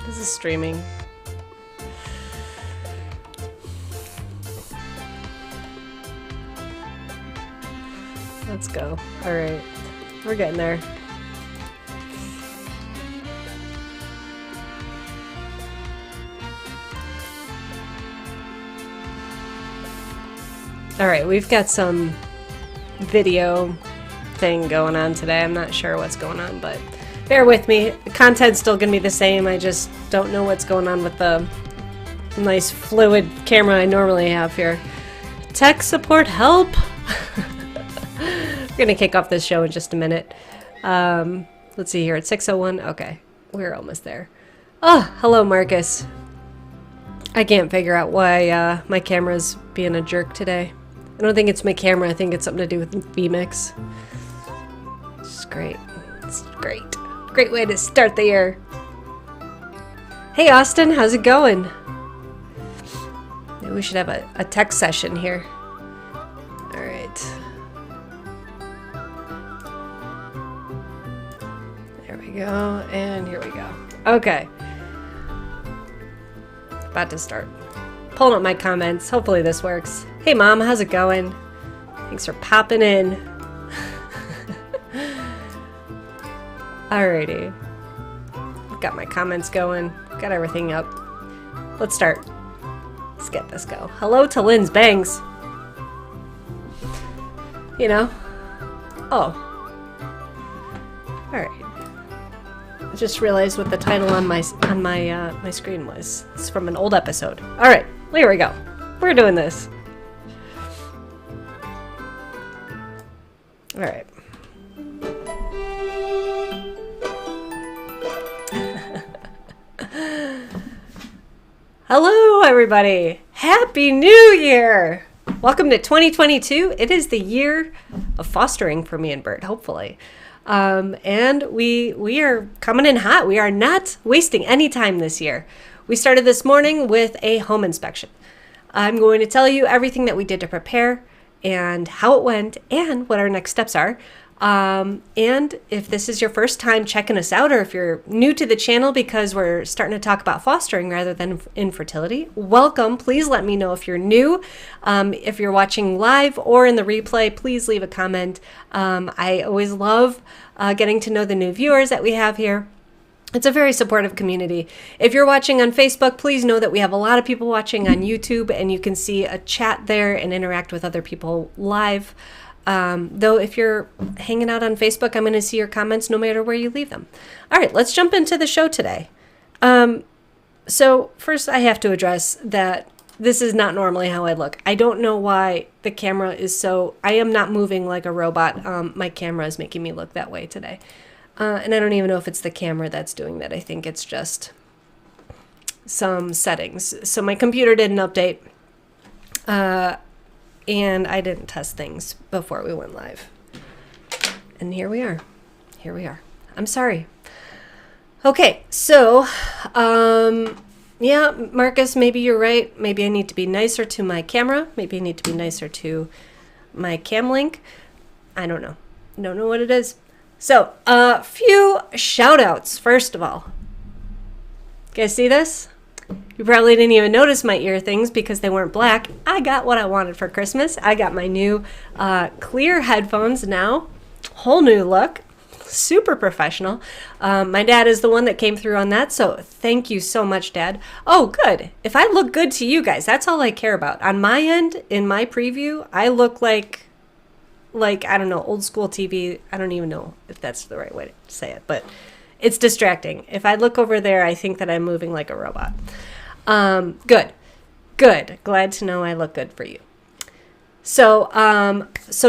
This is streaming. Let's go. All right. We're getting there. All right, we've got some video thing going on today. I'm not sure what's going on, but bear with me. The content's still going to be the same. I just don't know what's going on with the nice fluid camera I normally have here. Tech support help! We're going to kick off this show in just a minute. Let's see here. It's 6:01. Okay, we're almost there. Oh, hello, Marcus. I can't figure out why my camera's being a jerk today. I don't think it's my camera. I think it's something to do with vMix. It's great. It's great. Great way to start the year. Hey, Austin. How's it going? Maybe we should have a tech session here. All right. There we go. And here we go. Okay. About to start. Pulling up my comments. Hopefully this works. Hey Mom, how's it going? Thanks for popping in. Alrighty. Got my comments going. Got everything up. Let's start. Let's get this go. Hello to Lynn's Bangs. You know. Oh. Alright. I just realized what the title on my screen was. It's from an old episode. Alright, here we go. We're doing this. Alright. Hello, everybody. Happy New Year. Welcome to 2022. It is the year of fostering for me and Bert, hopefully. And we are coming in hot. We are not wasting any time this year. We started this morning with a home inspection. I'm going to tell you everything that we did to prepare and how it went and what our next steps are. And if this is your first time checking us out, or if you're new to the channel because we're starting to talk about fostering rather than infertility, welcome. Please let me know if you're new. If you're watching live or in the replay, please leave a comment. I always love getting to know the new viewers that we have here. It's a very supportive community. If you're watching on Facebook, please know that we have a lot of people watching on YouTube, and you can see a chat there and interact with other people live. Though if you're hanging out on Facebook, I'm going to see your comments no matter where you leave them. All right, let's jump into the show today. So first I have to address that this is not normally how I look. I don't know why the camera is so... I am not moving like a robot. My camera is making me look that way today. And I don't even know if it's the camera that's doing that. I think it's just some settings. So my computer did an update. And I didn't test things before we went live. And here we are. Here we are. I'm sorry. Okay, so, yeah, Marcus, maybe you're right. Maybe I need to be nicer to my camera. Maybe I need to be nicer to my cam link. I don't know. Don't know what it is. So, a few shout outs, first of all. You guys see this? You probably didn't even notice my ear things because they weren't black. I got what I wanted for Christmas. I got my new clear headphones now. Whole new look. Super professional. My dad is the one that came through on that, so thank you so much, Dad. Oh, good. If I look good to you guys, that's all I care about. On my end, in my preview, I look like I don't know, old school TV. I don't even know if that's the right way to say it, but it's distracting. If I look over there, I think that I'm moving like a robot. Good. Glad to know I look good for you. So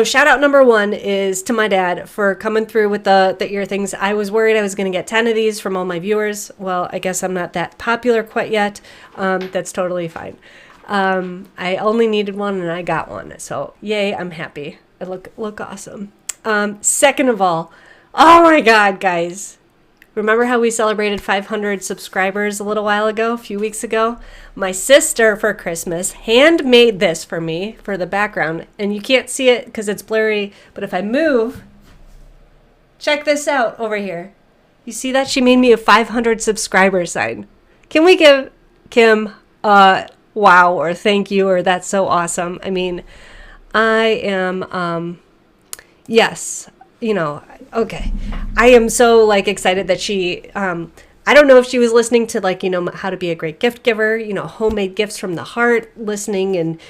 shout out number one is to my dad for coming through with the ear things. I was worried I was going to get 10 of these from all my viewers. Well, I guess I'm not that popular quite yet. That's totally fine. I only needed one and I got one. So yay, I'm happy. I look awesome. Second of all, oh my God, guys. Remember how we celebrated 500 subscribers a little while ago, a few weeks ago? My sister, for Christmas, handmade this for me for the background. And you can't see it because it's blurry, but if I move, check this out over here. You see that? She made me a 500 subscriber sign. Can we give Kim wow or thank you or that's so awesome? I mean, I am, yes, okay. I am so like excited that she, I don't know if she was listening to like, how to be a great gift giver, homemade gifts from the heart, listening and,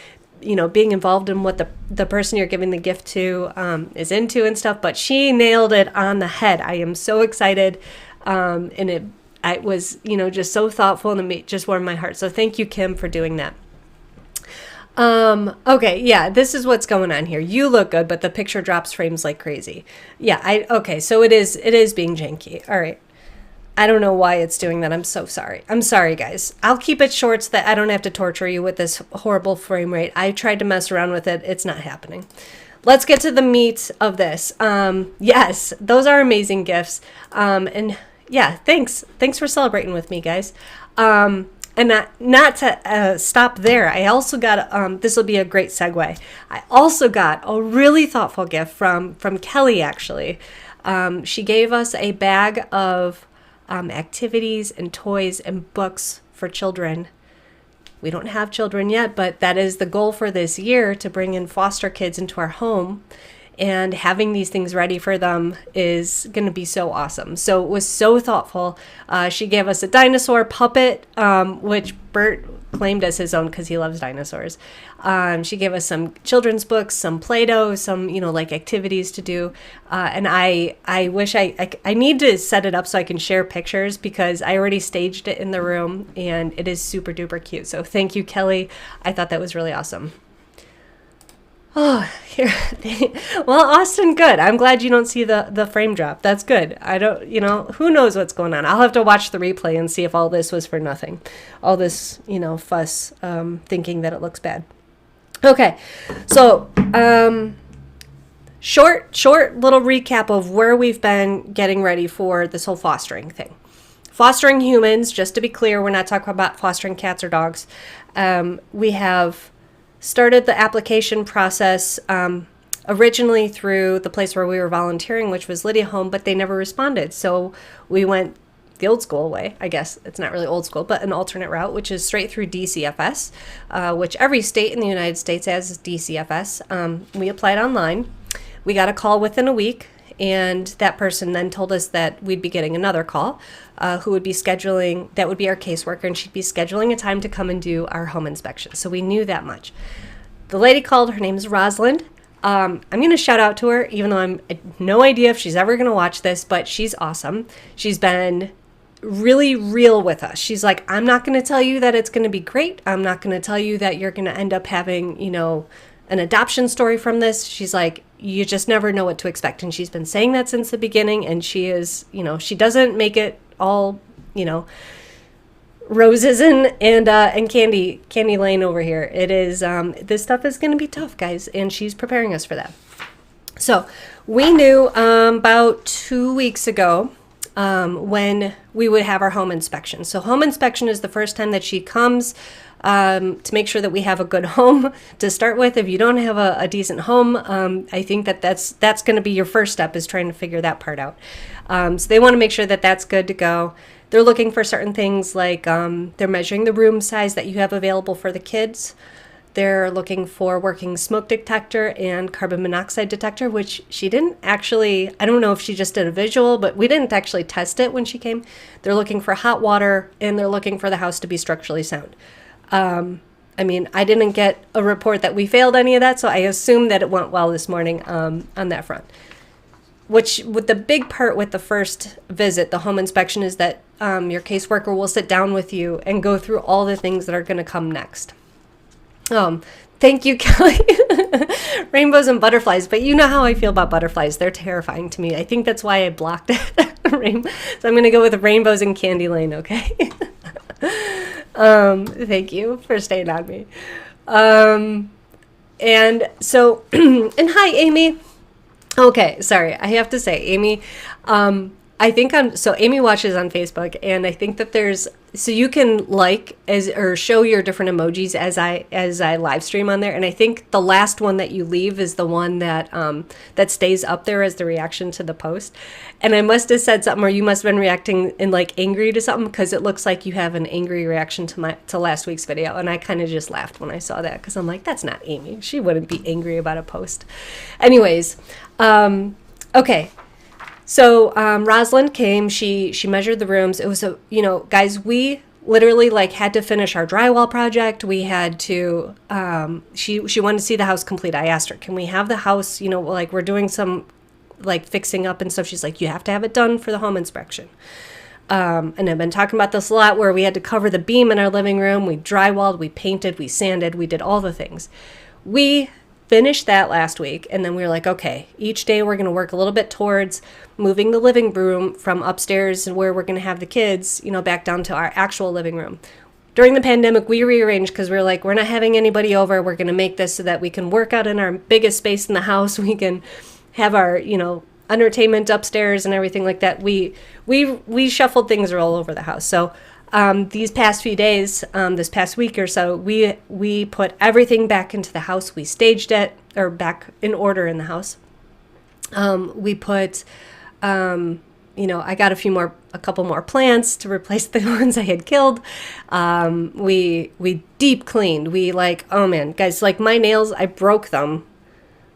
being involved in what the person you're giving the gift to is into and stuff, but she nailed it on the head. I am so excited. And I was, just so thoughtful and it just warmed my heart. So thank you, Kim, for doing that. Okay. Yeah, this is what's going on here. You look good, but the picture drops frames like crazy. Yeah. Okay. So it is being janky. All right. I don't know why it's doing that. I'm so sorry. I'm sorry, guys. I'll keep it short so that I don't have to torture you with this horrible frame rate. I tried to mess around with it. It's not happening. Let's get to the meat of this. Yes, those are amazing gifts. And yeah, thanks. Thanks for celebrating with me, guys. And not to stop there, I also got, this will be a great segue. I also got a really thoughtful gift from Kelly, actually. She gave us a bag of activities and toys and books for children. We don't have children yet, but that is the goal for this year, to bring in foster kids into our home. And having these things ready for them is going to be so awesome. So it was so thoughtful. She gave us a dinosaur puppet, which Bert claimed as his own because he loves dinosaurs. She gave us some children's books, some Play-Doh, some, like activities to do. And I wish I need to set it up so I can share pictures, because I already staged it in the room and it is super duper cute. So thank you, Kelly. I thought that was really awesome. Oh, here. Well, Austin, good. I'm glad you don't see the frame drop. That's good. I don't, who knows what's going on. I'll have to watch the replay and see if all this was for nothing. All this, fuss, thinking that it looks bad. Okay. So, short little recap of where we've been getting ready for this whole fostering thing. Fostering humans, just to be clear, we're not talking about fostering cats or dogs. We have started the application process originally through the place where we were volunteering, which was Lydia Home, but they never responded. So we went the old school way. I guess it's not really old school, but an alternate route, which is straight through DCFS, which every state in the United States has DCFS. We applied online. We got a call within a week, and that person then told us that we'd be getting another call, who would be scheduling, that would be our caseworker, and she'd be scheduling a time to come and do our home inspection. So we knew that much. The lady called, her name is Rosalind. I'm going to shout out to her, even though I have no idea if she's ever going to watch this, but she's awesome. She's been really real with us. She's like, I'm not going to tell you that it's going to be great. I'm not going to tell you that you're going to end up having, an adoption story from this. She's like, you just never know what to expect. And she's been saying that since the beginning. And she is, she doesn't make it all, roses and candy lane over here. It is, this stuff is going to be tough, guys. And she's preparing us for that. So we knew about 2 weeks ago when we would have our home inspection. So home inspection is the first time that she comes to make sure that we have a good home to start with. If you don't have a decent home, I think that's going to be your first step, is trying to figure that part out. So they want to make sure that that's good to go. They're looking for certain things like they're measuring the room size that you have available for the kids. They're looking for working smoke detector and carbon monoxide detector, which she didn't actually, I don't know if she just did a visual, but we didn't actually test it when she came. They're looking for hot water, and they're looking for the house to be structurally sound. I mean, I didn't get a report that we failed any of that, so I assume that it went well this morning on that front. Which, with the big part with the first visit, the home inspection, is that your caseworker will sit down with you and go through all the things that are going to come next. Thank you, Kelly. Rainbows and butterflies, but you know how I feel about butterflies. They're terrifying to me. I think that's why I blocked it. So I'm going to go with rainbows and candy lane, okay? Thank you for staying on me. And so, and hi, Amy. Okay, sorry, I have to say, Amy, I think so Amy watches on Facebook, and I think that so you can or show your different emojis as I live stream on there. And I think the last one that you leave is the one that that stays up there as the reaction to the post. And I must have said something, or you must have been reacting in like angry to something, because it looks like you have an angry reaction to last week's video. And I kind of just laughed when I saw that, because I'm like, that's not Amy. She wouldn't be angry about a post. Anyways, okay. So Rosalind came, she measured the rooms. It was guys, we literally like had to finish our drywall project. We had to, she wanted to see the house complete. I asked her, can we have the house, like we're doing some like fixing up and stuff. She's like, you have to have it done for the home inspection. And I've been talking about this a lot, where we had to cover the beam in our living room. We drywalled, we painted, we sanded, we did all the things. We finished that last week, and then we were like, okay, each day we're going to work a little bit towards moving the living room from upstairs where we're going to have the kids, back down to our actual living room. During the pandemic, we rearranged, because we were like, we're not having anybody over. We're going to make this so that we can work out in our biggest space in the house. We can have our, entertainment upstairs and everything like that. We shuffled things all over the house. So these past few days, this past week or so, we put everything back into the house. We staged it, or back in order in the house. We put, I got a couple more plants to replace the ones I had killed. We deep cleaned. We oh man, guys, like my nails, I broke them.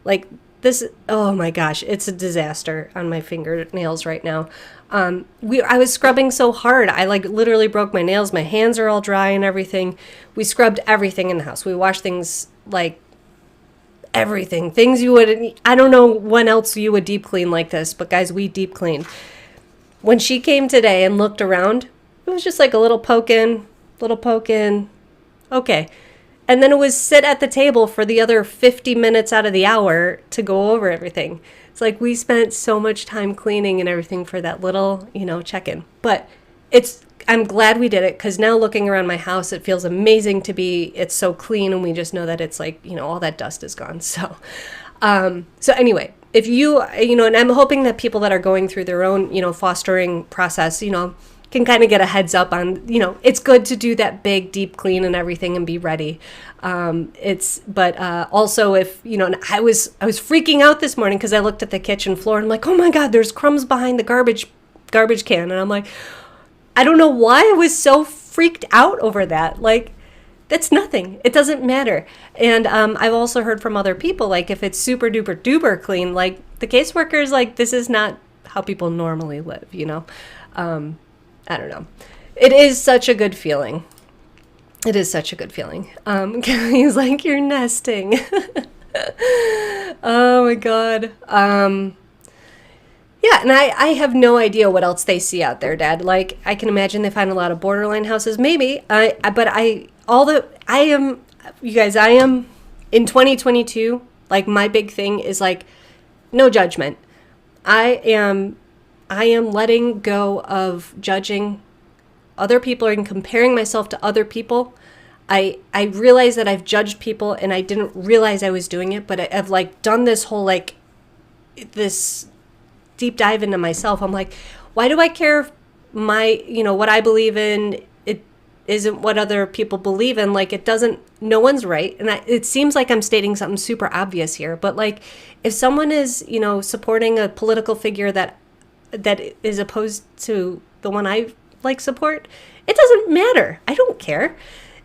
Like this, oh my gosh, it's a disaster on my fingernails right now. I was scrubbing so hard. I literally broke my nails. My hands are all dry and everything. We scrubbed everything in the house. We washed things, like everything. Things you would, I don't know when else you would deep clean like this, but guys, we deep cleaned. When she came today and looked around, it was just like a little poke in. Okay. And then it was sit at the table for the other 50 minutes out of the hour to go over everything. It's like we spent so much time cleaning and everything for that little, check-in. But I'm glad we did it, because now looking around my house, it feels amazing it's so clean, and we just know that it's like, all that dust is gone. So, so anyway, if you, and I'm hoping that people that are going through their own, fostering process, can kind of get a heads up on, it's good to do that big deep clean and everything and be ready. But also if, I was freaking out this morning, because I looked at the kitchen floor and I'm like, oh my God, there's crumbs behind the garbage can. And I'm like, I don't know why I was so freaked out over that. Like, that's nothing. It doesn't matter. And I've also heard from other people, like if it's super duper duper clean, like the caseworkers, like this is not how people normally live, I don't know. It is such a good feeling. Kelly's like, you're nesting. Oh my God. Yeah, and I have no idea what else they see out there, Dad. Like, I can imagine they find a lot of borderline houses, maybe. I am in 2022, like my big thing is like, no judgment. I am letting go of judging other people and comparing myself to other people. I realize that I've judged people and I didn't realize I was doing it, but I've done this whole this deep dive into myself. I'm like, why do I care if what I believe in, it isn't what other people believe in? Like, no one's right. And it seems like I'm stating something super obvious here, but if someone is, supporting a political figure that is opposed to the one I support, it doesn't matter. I don't care.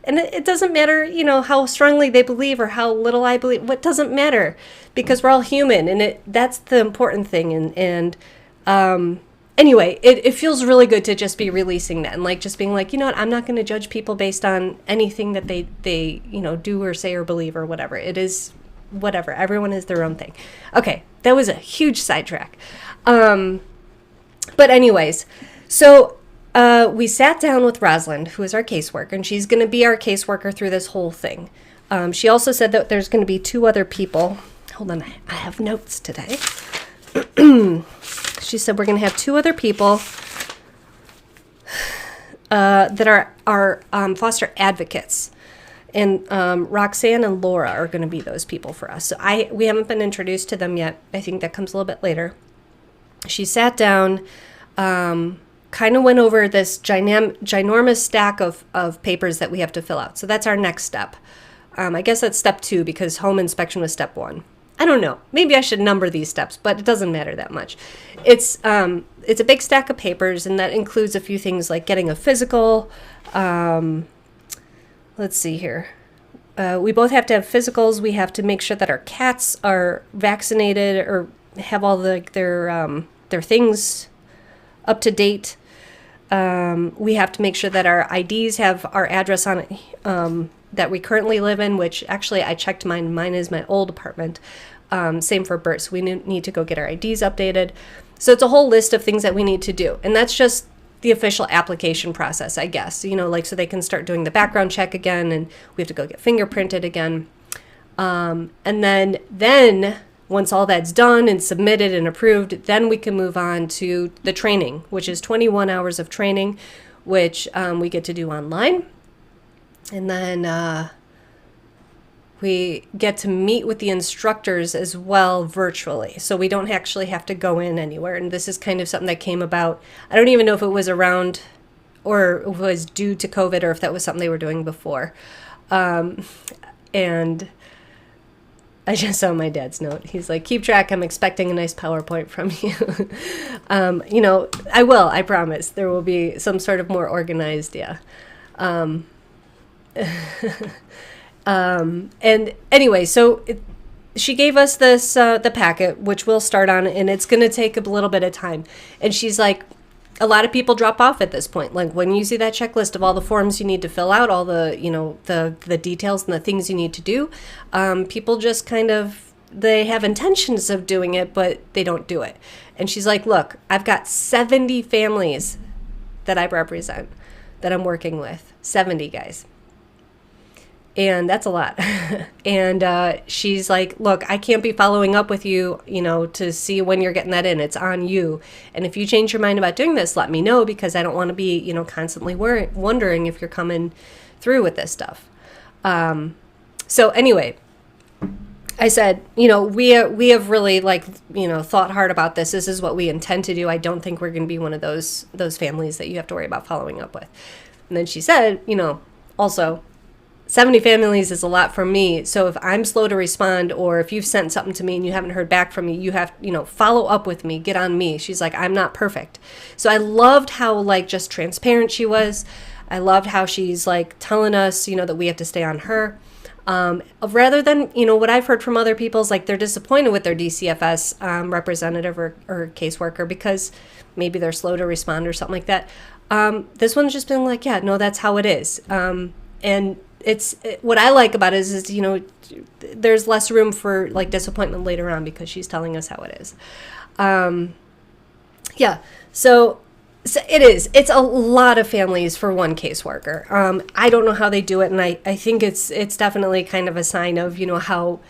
And it doesn't matter, how strongly they believe or how little I believe. What doesn't matter, because we're all human, and that's the important thing. And anyway, it feels really good to just be releasing that and just being like, what, I'm not going to judge people based on anything that they do or say or believe or whatever. It is whatever. Everyone is their own thing. Okay, that was a huge sidetrack. But anyways, so we sat down with Rosalind, who is our caseworker, and she's going to be our caseworker through this whole thing. She also said that there's going to be 2 other people. Hold on, I have notes today. She said we're going to have 2 other people that are our foster advocates. And Roxanne and Laura are going to be those people for us. So we haven't been introduced to them yet. I think that comes a little bit later. She sat down. kind of went over this ginormous stack of papers that we have to fill out. So that's our next step. I guess that's step 2 because home inspection was step 1. I don't know. Maybe I should number these steps, but it doesn't matter that much. It's a big stack of papers, and that includes a few things like getting a physical. Let's see here. We both have to have physicals. We have to make sure that our cats are vaccinated or have all their things up to date. We have to make sure that our IDs have our address on it that we currently live in, which actually I checked mine. Mine is my old apartment. Same for Bert. So we need to go get our IDs updated. So it's a whole list of things that we need to do. And that's just the official application process, I guess. You know, like so they can start doing the background check again, and we have to go get fingerprinted again. And then once all that's done and submitted and approved, then we can move on to the training, which is 21 hours of training, which we get to do online. And then we get to meet with the instructors as well virtually. So we don't actually have to go in anywhere. And this is kind of something that came about. I don't even know if it was around or was due to COVID or if that was something they were doing before. And I just saw my dad's note. He's like, keep track. I'm expecting a nice PowerPoint from you. You know, I will. I promise. There will be some sort of more organized, yeah. And anyway, so she gave us this, the packet, which we'll start on, and it's going to take a little bit of time. And she's like, a lot of people drop off at this point. Like when you see that checklist of all the forms you need to fill out, all the, you know, the details and the things you need to do, people just kind of, they have intentions of doing it, but they don't do it. And she's like, look, I've got 70 families that I represent, that I'm working with. 70 guys. And that's a lot. And she's like, look, I can't be following up with you, you know, to see when you're getting that in. It's on you. And if you change your mind about doing this, let me know, because I don't want to be, you know, constantly wondering if you're coming through with this stuff. So anyway, I said, you know, we have really, like, you know, thought hard about this. This is what we intend to do. I don't think we're going to be one of those families that you have to worry about following up with. And then she said, you know, also, 70 families is a lot for me. So if I'm slow to respond, or if you've sent something to me and you haven't heard back from me, you have, you know, follow up with me, get on me. She's like, I'm not perfect. So I loved how, like, just transparent she was. I loved how she's, like, telling us, you know, that we have to stay on her. Rather than, you know, what I've heard from other people is like they're disappointed with their DCFS representative or caseworker because maybe they're slow to respond or something like that. This one's just been like, yeah, no, that's how it is. And what I like about it is, you know, there's less room for like disappointment later on because she's telling us how it is. Yeah. So it's a lot of families for one caseworker. I don't know how they do it. And I think it's definitely kind of a sign of, you know, how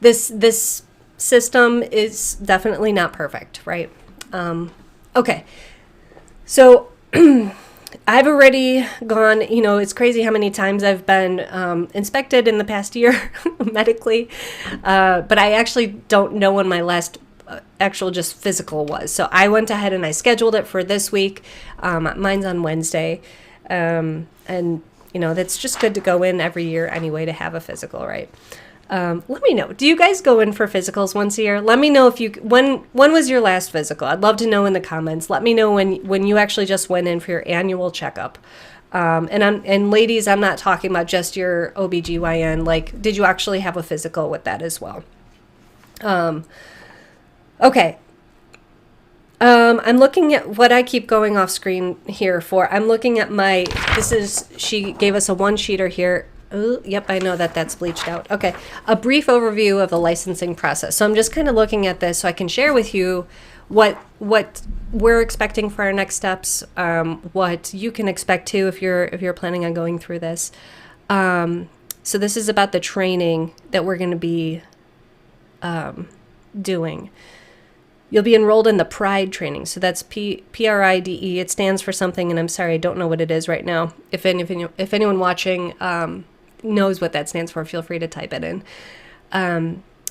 this system is definitely not perfect. Right. Okay. So, I've already gone, you know, it's crazy how many times I've been inspected in the past year medically, but I actually don't know when my last actual just physical was. So I went ahead and I scheduled it for this week. Mine's on Wednesday, and, you know, that's just good to go in every year anyway to have a physical, right? Let me know. Do you guys go in for physicals once a year? Let me know if you when was your last physical? I'd love to know in the comments. Let me know when you actually just went in for your annual checkup. And ladies, I'm not talking about just your OBGYN. Like, did you actually have a physical with that as well? Okay. I'm looking at what I keep going off screen here for. I'm looking at she gave us a one-sheeter here. Oh, yep, I know that's bleached out. Okay, a brief overview of the licensing process. So I'm just kind of looking at this so I can share with you what we're expecting for our next steps, what you can expect too if you're planning on going through this. So this is about the training that we're going to be doing. You'll be enrolled in the PRIDE training. So that's PRIDE. It stands for something, and I'm sorry, I don't know what it is right now. If anyone watching knows what that stands for, feel free to type it in.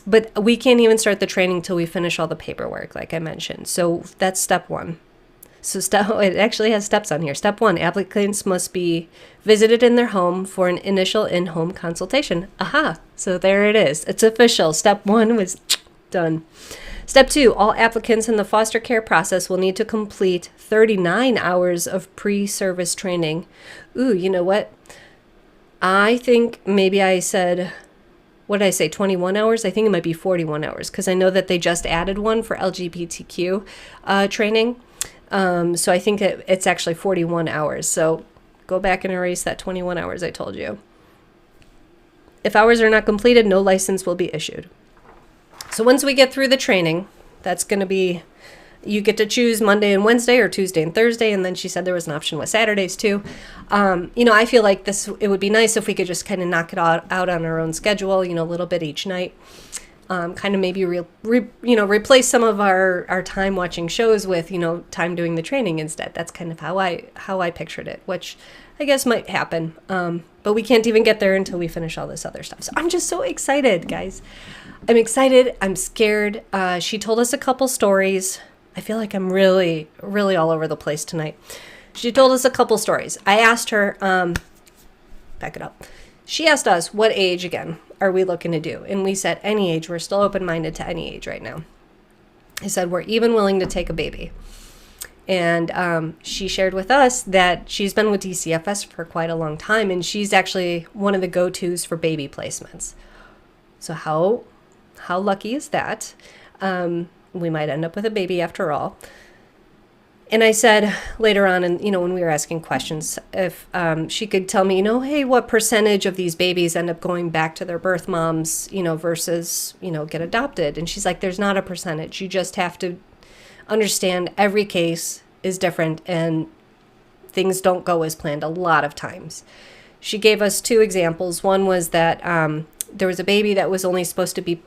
But we can't even start the training till we finish all the paperwork, like I mentioned. So that's step 1. So it actually has steps on here. Step 1, applicants must be visited in their home for an initial in-home consultation. Aha, so there it is. It's official. Step 1 was done. Step 2, all applicants in the foster care process will need to complete 39 hours of pre-service training. Ooh, you know what? I think maybe I said, what did I say, 21 hours? I think it might be 41 hours because I know that they just added one for LGBTQ training. So I think it's actually 41 hours. So go back and erase that 21 hours I told you. If hours are not completed, no license will be issued. So once we get through the training, that's going to be, you get to choose Monday and Wednesday or Tuesday and Thursday. And then she said there was an option with Saturdays too. I feel like it would be nice if we could just kind of knock it out on our own schedule, a little bit each night. Kind of maybe replace some of our time watching shows with time doing the training instead. That's kind of how I pictured it, which I guess might happen. But we can't even get there until we finish all this other stuff. So I'm just so excited, guys. I'm excited. I'm scared. She told us a couple stories. I feel like I'm really, really all over the place tonight. She told us a couple stories. I asked her, back it up. She asked us, what age again are we looking to do? And we said any age. We're still open-minded to any age right now. I said we're even willing to take a baby. And she shared with us that she's been with DCFS for quite a long time, and she's actually one of the go-tos for baby placements. So how lucky is that? We might end up with a baby after all. And I said later on, and when we were asking questions, if she could tell me, hey, what percentage of these babies end up going back to their birth moms, versus, get adopted? And she's like, there's not a percentage. You just have to understand every case is different and things don't go as planned a lot of times. She gave us 2 examples. One was that there was a baby that was only supposed to be,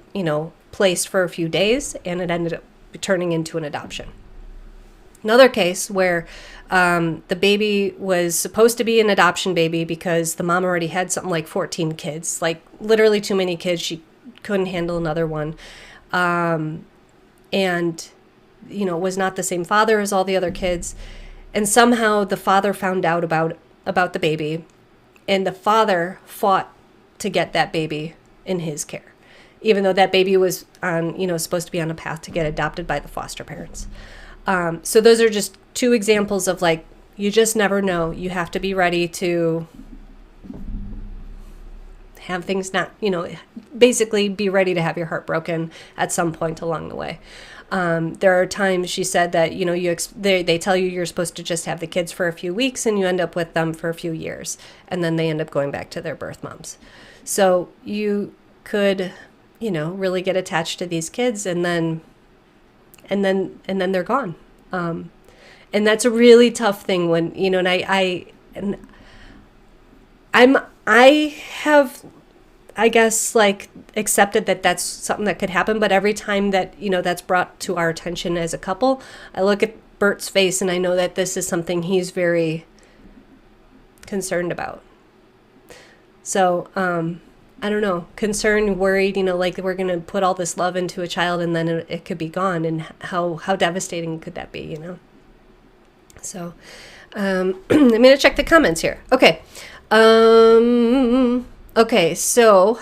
placed for a few days, and it ended up turning into an adoption. Another case where the baby was supposed to be an adoption baby because the mom already had something like 14 kids, like literally too many kids. She couldn't handle another one. And, was not the same father as all the other kids. And somehow the father found out about the baby, and the father fought to get that baby in his care, even though that baby was supposed to be on a path to get adopted by the foster parents. So those are just 2 examples of you just never know. You have to be ready to have things not, basically be ready to have your heart broken at some point along the way. There are times she said that, they tell you you're supposed to just have the kids for a few weeks and you end up with them for a few years, and then they end up going back to their birth moms. So you could, really get attached to these kids and then they're gone. And that's a really tough thing when, I have, I guess, accepted that that's something that could happen. But every time that, that's brought to our attention as a couple, I look at Bert's face and I know that this is something he's very concerned about. So, I don't know, concerned, worried, we're going to put all this love into a child and then it could be gone. And how devastating could that be, So, I'm going to check the comments here. Okay. Okay, so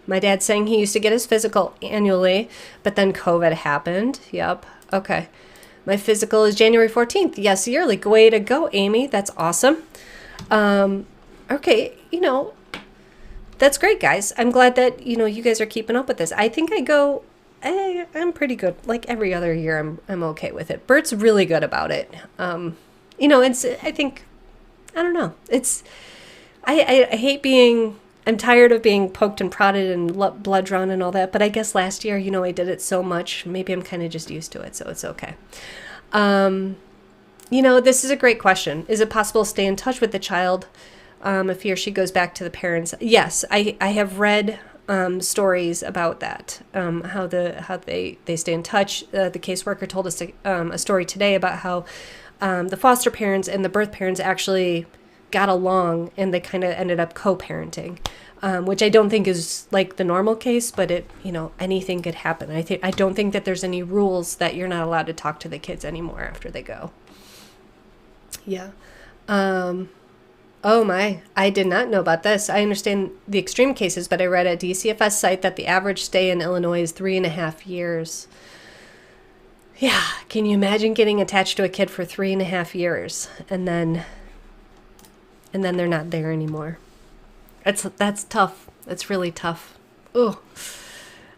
my dad's saying he used to get his physical annually, but then COVID happened. Yep. Okay. My physical is January 14th. Yes, yearly. Way to go, Amy. That's awesome. Okay, that's great, guys. I'm glad that, you guys are keeping up with this. I think I'm pretty good. Like every other year, I'm okay with it. Bert's really good about it. I don't know. I hate I'm tired of being poked and prodded and blood drawn and all that. But I guess last year, I did it so much. Maybe I'm kind of just used to it, so it's okay. This is a great question. Is it possible to stay in touch with the child if he or she goes back to the parents? Yes, I have read stories about that, how they stay in touch. The caseworker told us a story today about how the foster parents and the birth parents actually got along and they kind of ended up co-parenting, which I don't think is like the normal case, but anything could happen. I don't think that there's any rules that you're not allowed to talk to the kids anymore after they go. Yeah. Oh my, I did not know about this. I understand the extreme cases, but I read at DCFS site that the average stay in Illinois is 3.5 years. Yeah, can you imagine getting attached to a kid for 3.5 years and then they're not there anymore? That's tough. That's really tough. Oh.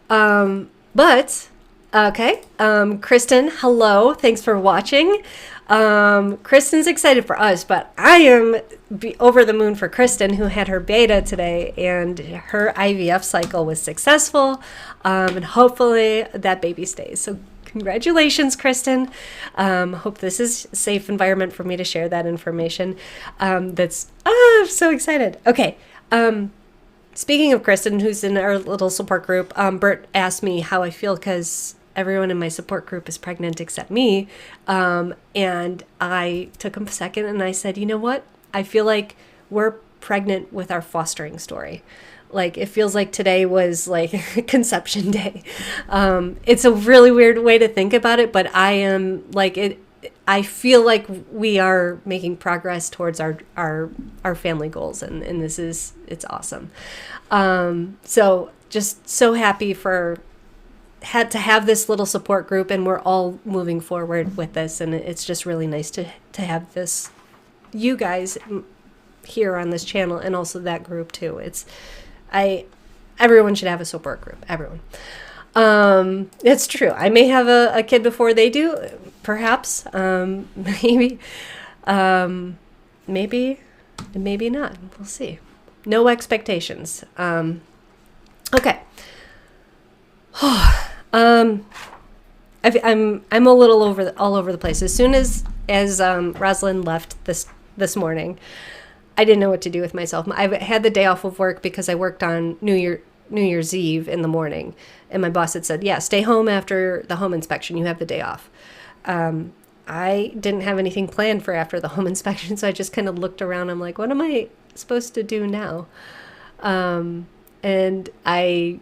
But okay. Kristin, hello. Thanks for watching. Kristin's excited for us, but I am over the moon for Kristin, who had her beta today, and her IVF cycle was successful. And hopefully that baby stays. So congratulations, Kristin. Hope this is a safe environment for me to share that information. I'm so excited. Okay. Speaking of Kristin, who's in our little support group, Bert asked me how I feel because everyone in my support group is pregnant except me. And I took a second and I said, you know what? I feel like we're pregnant with our fostering story. Like, it feels like today was like conception day. It's a really weird way to think about it, but I am like it. I feel like we are making progress towards our family goals, and it's awesome. So just so happy had to have this little support group, and we're all moving forward with this, and it's just really nice to have this, you guys here on this channel, and also that group too. Everyone should have a support group. Everyone. It's true. I may have a kid before they do, perhaps. Maybe, maybe not. We'll see. No expectations. Okay. I'm a little all over the place. As soon as Rosalind left this morning, I didn't know what to do with myself. I had the day off of work because I worked on New Year's Eve in the morning, and my boss had said, yeah, stay home after the home inspection. You have the day off. I didn't have anything planned for after the home inspection, so I just kind of looked around. I'm like, what am I supposed to do now? And I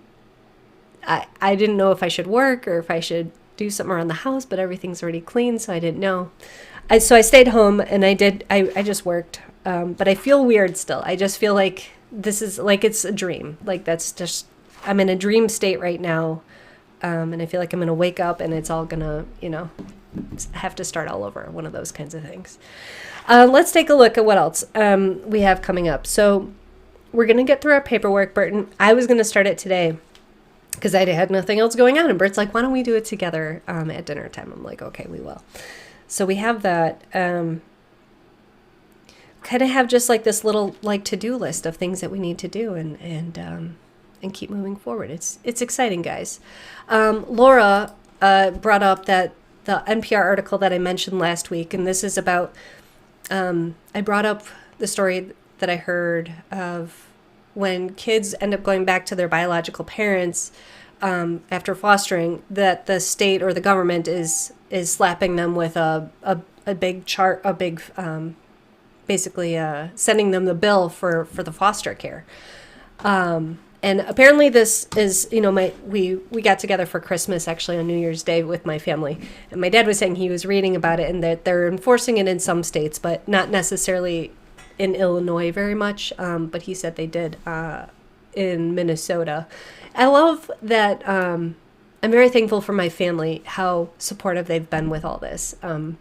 didn't know if I should work or if I should do something around the house, but everything's already clean, so I didn't know. So I stayed home and I just worked. But I feel weird still. I just feel like this is like it's a dream. Like I'm in a dream state right now. And I feel like I'm going to wake up and it's all going to, have to start all over. One of those kinds of things. Let's take a look at what else we have coming up. So we're going to get through our paperwork, Burton. I was going to start it today because I had nothing else going on. And Bert's like, why don't we do it together at dinner time? I'm like, okay, we will. So we have that. Kind of have just like this little like to-do list of things that we need to do and keep moving forward. It's exciting, guys. Laura brought up that the NPR article that I mentioned last week, and this is about I brought up the story that I heard of when kids end up going back to their biological parents after fostering, that the state or the government is slapping them with a big chart, basically sending them the bill for the foster care. And apparently this is, we got together for Christmas actually on New Year's Day with my family. And my dad was saying he was reading about it and that they're enforcing it in some states, but not necessarily in Illinois very much. But he said they did in Minnesota. I love that. I'm very thankful for my family, how supportive they've been with all this. And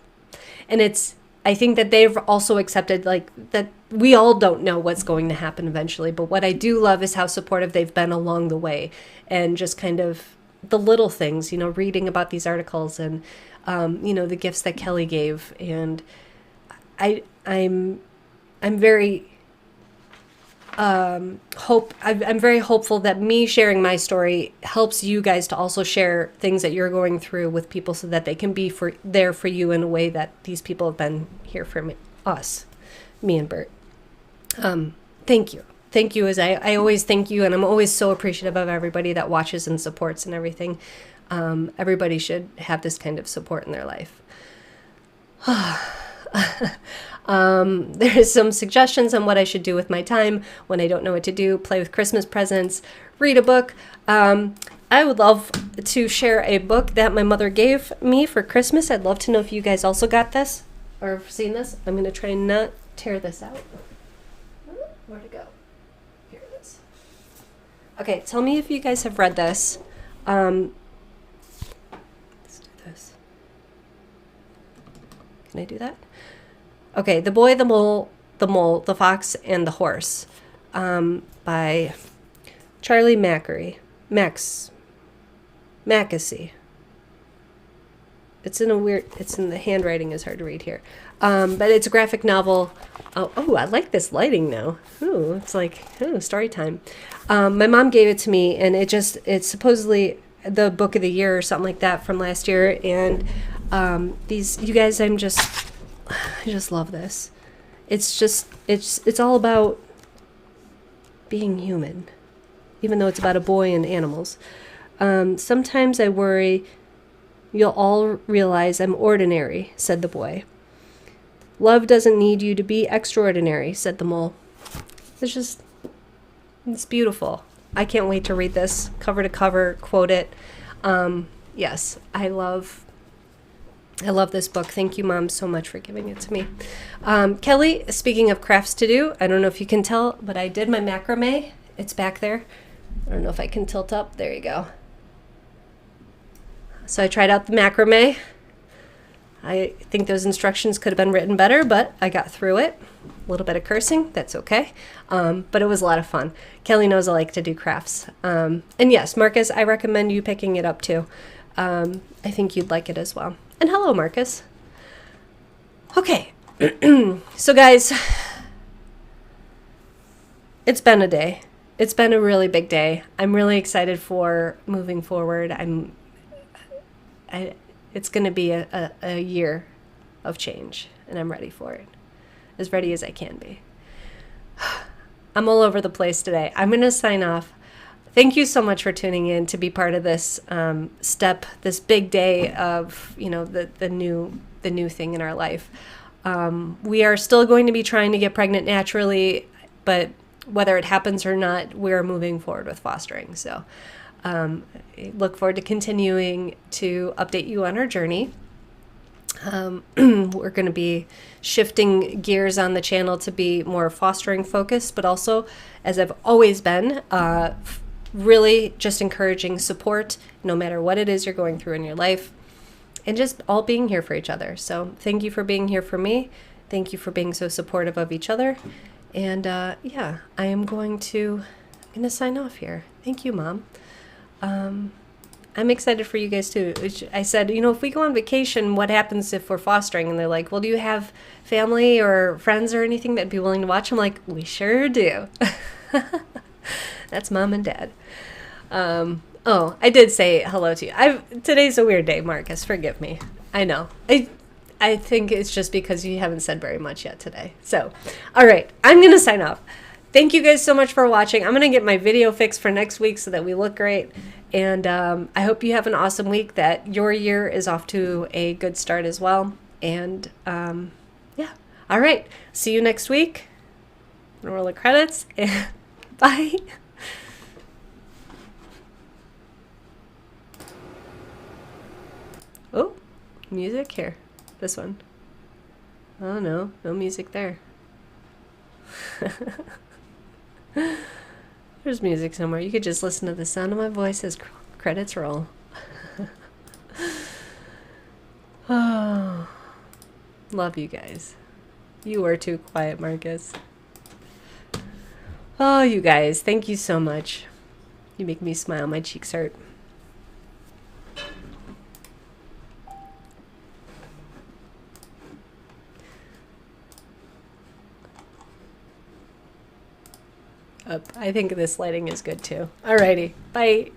I think that they've also accepted that we all don't know what's going to happen eventually. But what I do love is how supportive they've been along the way, and just kind of the little things, reading about these articles and, the gifts that Kelly gave. And I'm very I'm very hopeful that me sharing my story helps you guys to also share things that you're going through with people, so that they can be there for you in a way that these people have been here for us, me and Bert. Thank you, as I always thank you, and I'm always so appreciative of everybody that watches and supports and everything. Everybody should have this kind of support in their life. There's some suggestions on what I should do with my time when I don't know what to do. Play with Christmas presents, read a book. I would love to share a book that my mother gave me for Christmas. I'd love to know if you guys also got this. or seen this. I'm going to try and not tear this out. Where'd it go? Here it is. Okay, tell me if you guys have read this. Let's do this. Can I do that? Okay, The Boy, the Mole, the Fox, and the Horse, by Charlie Macrame. Mackesy. It's in the handwriting is hard to read here. But it's a graphic novel. Oh, I like this lighting now. Ooh, it's like, story time. My mom gave it to me, and it's supposedly the book of the year or something like that from last year. And you guys, I just love this. It's all about being human, even though it's about a boy and animals. Sometimes I worry you'll all realize I'm ordinary, said the boy. Love doesn't need you to be extraordinary, said the mole. It's beautiful. I can't wait to read this cover to cover, quote it. Yes, I love this book. Thank you, Mom, so much for giving it to me. Kelly, speaking of crafts to do, I don't know if you can tell, but I did my macrame. It's back there. I don't know if I can tilt up. There you go. So I tried out the macrame. I think those instructions could have been written better, but I got through it. A little bit of cursing, that's okay. But it was a lot of fun. Kelly knows I like to do crafts. And yes, Marcus, I recommend you picking it up too. I think you'd like it as well. And hello, Marcus. Okay. So guys, it's been a day. It's been a really big day. I'm really excited for moving forward. It's going to be a year of change, and I'm ready for it. As ready as I can be. I'm all over the place today. I'm going to sign off. Thank you so much for tuning in to be part of this this big day of, the new thing in our life. We are still going to be trying to get pregnant naturally, but whether it happens or not, we're moving forward with fostering. So I look forward to continuing to update you on our journey. We're going to be shifting gears on the channel to be more fostering focused, but also, as I've always been, really just encouraging support no matter what it is you're going through in your life, and just all being here for each other. So thank you for being here for me. Thank you for being so supportive of each other. And yeah, I'm going to sign off here. Thank you, Mom. I'm excited for you guys too. I said, if we go on vacation, what happens if we're fostering? And they're like, well, do you have family or friends or anything that'd be willing to watch? I'm like, we sure do. That's Mom and Dad. Oh, I did say hello to you. Today's a weird day, Marcus. Forgive me. I know. I think it's just because you haven't said very much yet today. So, all right. I'm going to sign off. Thank you guys so much for watching. I'm going to get my video fixed for next week so that we look great. And I hope you have an awesome week, that your year is off to a good start as well. And yeah. All right. See you next week. Roll the credits. And bye. Oh, music here. This one. Oh no, no music there. There's music somewhere. You could just listen to the sound of my voice as credits roll. Oh, love you guys. You were too quiet, Marcus. Oh, you guys, thank you so much. You make me smile. My cheeks hurt. I think this lighting is good too. Alrighty, bye.